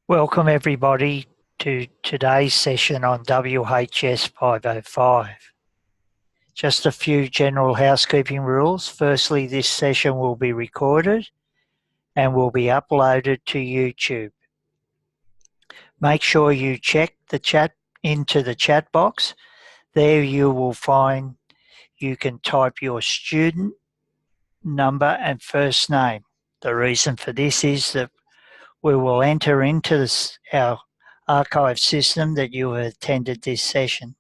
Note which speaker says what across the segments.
Speaker 1: Welcome everybody to today's session on WHS505. Just a few general housekeeping rules. Firstly, this session will be recorded and will be uploaded to YouTube. Make sure you check the chat into the chat box. There you will find you can type your student number and first name. The reason for this is that we will enter into our archive system that you have attended this session.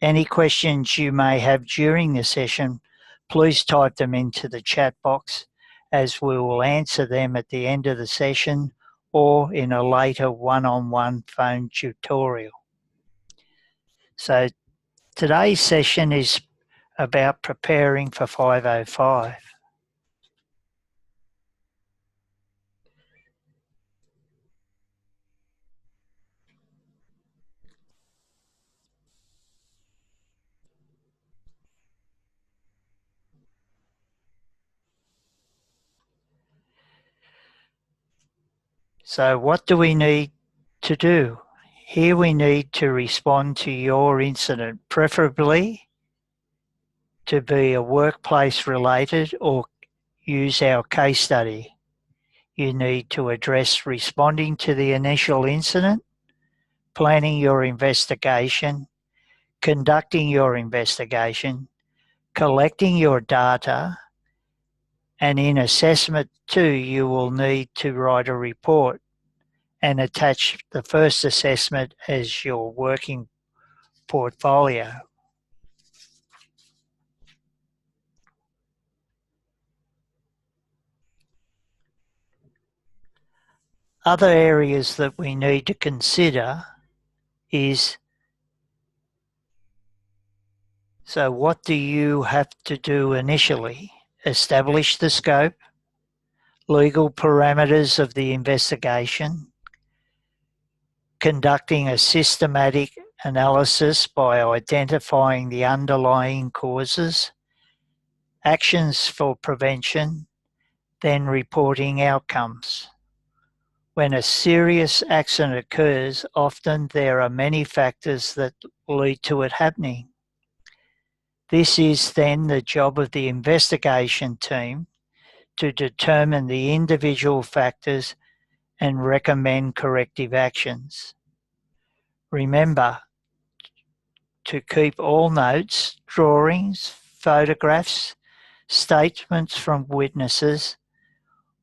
Speaker 1: Any questions you may have during the session, please type them into the chat box as we will answer them at the end of the session or in a later one-on-one phone tutorial. So today's session is about preparing for 505. So what do we need to do? Here we need to respond to your incident, preferably to be a workplace related or use our case study. You need to address responding to the initial incident, planning your investigation, conducting your investigation, collecting your data, and in assessment 2, you will need to write a report and attach the first assessment as your working portfolio. Other areas that we need to consider is, so what do you have to do initially? Establish the scope, legal parameters of the investigation, conducting a systematic analysis by identifying the underlying causes, actions for prevention, then reporting outcomes. When a serious accident occurs, often there are many factors that lead to it happening. This is then the job of the investigation team to determine the individual factors and recommend corrective actions. Remember to keep all notes, drawings, photographs, statements from witnesses,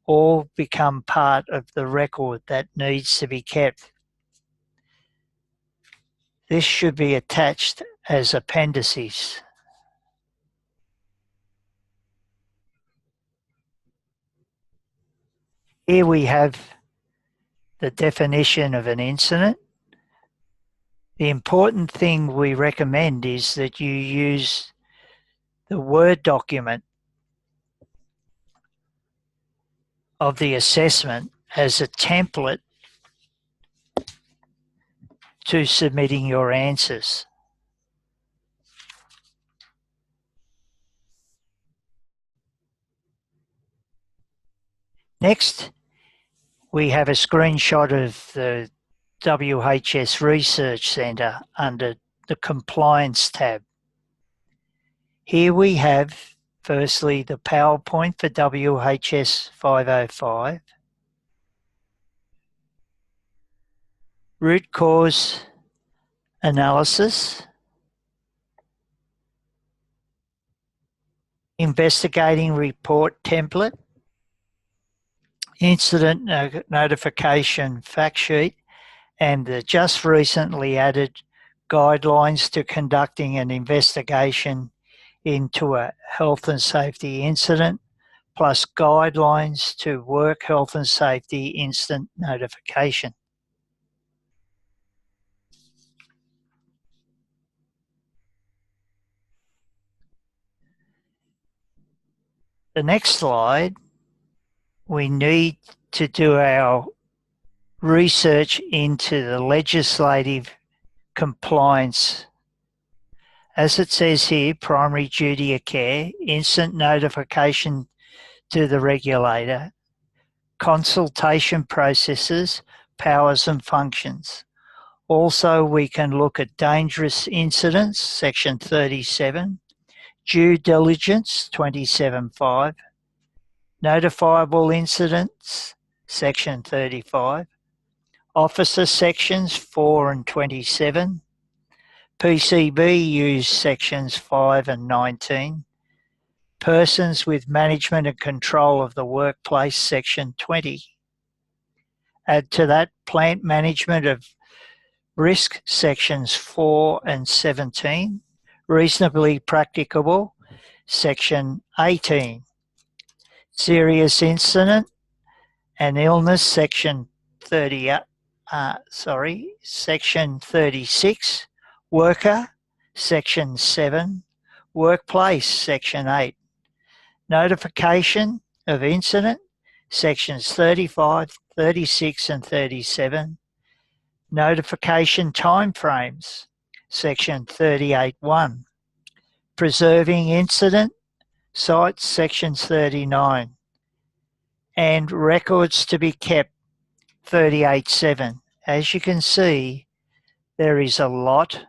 Speaker 1: all become part of the record that needs to be kept. This should be attached as appendices. Here we have the definition of an incident. The important thing we recommend is that you use the Word document of the assessment as a template to submitting your answers. Next, we have a screenshot of the Whs Research Center under the Compliance tab. Here we have, firstly, the PowerPoint for WHS505, root cause analysis, investigating report template, incident notification fact sheet, and the just recently added guidelines to conducting an investigation into a health and safety incident, plus guidelines to work health and safety incident notification. The next slide, we need to do our research into the legislative compliance. As it says here, primary duty of care, instant notification to the regulator, consultation processes, powers and functions. Also, we can look at dangerous incidents, section 37, due diligence, 27.5, notifiable incidents, section 35, officer sections 4 and 27, PCB use sections 5 and 19, persons with management and control of the workplace, section 20. Add to that plant management of risk, sections 4 and 17, reasonably practicable, section 18, serious incident and illness, section 36, worker, section 7, workplace, section 8, notification of incident, sections 35, 36 and 37, notification timeframes, section 38.1, preserving incident sites, sections 39, and records to be kept, 38.7. As you can see, there is a lot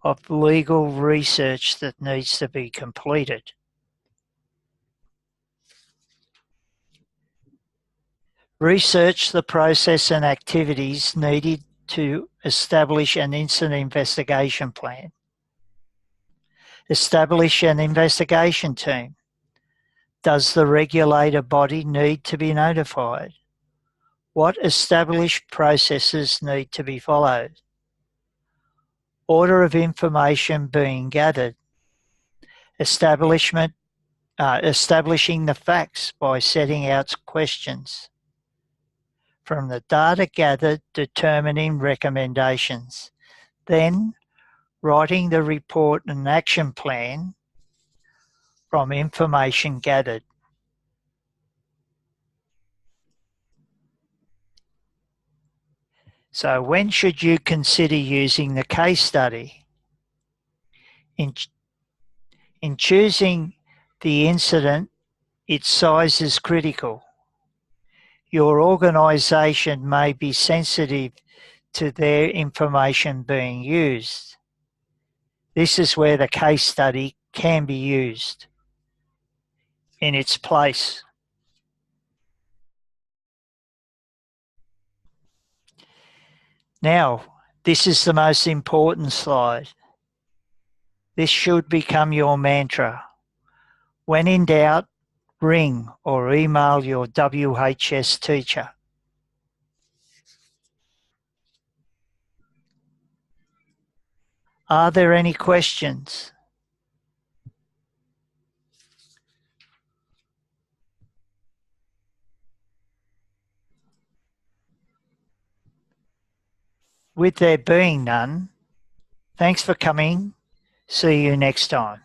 Speaker 1: of legal research that needs to be completed. Research the process and activities needed to establish an incident investigation plan. Establish an investigation team. Does the regulator body need to be notified? What established processes need to be followed? Order of information being gathered. Establishing the facts by setting out questions. From the data gathered, determining recommendations. Then, writing the report and action plan from information gathered. So when should you consider using the case study? In choosing the incident, its size is critical. Your organisation may be sensitive to their information being used. This is where the case study can be used in its place. Now, this is the most important slide. This should become your mantra. When in doubt, ring or email your WHS teacher. Are there any questions? With there being none, thanks for coming. See you next time.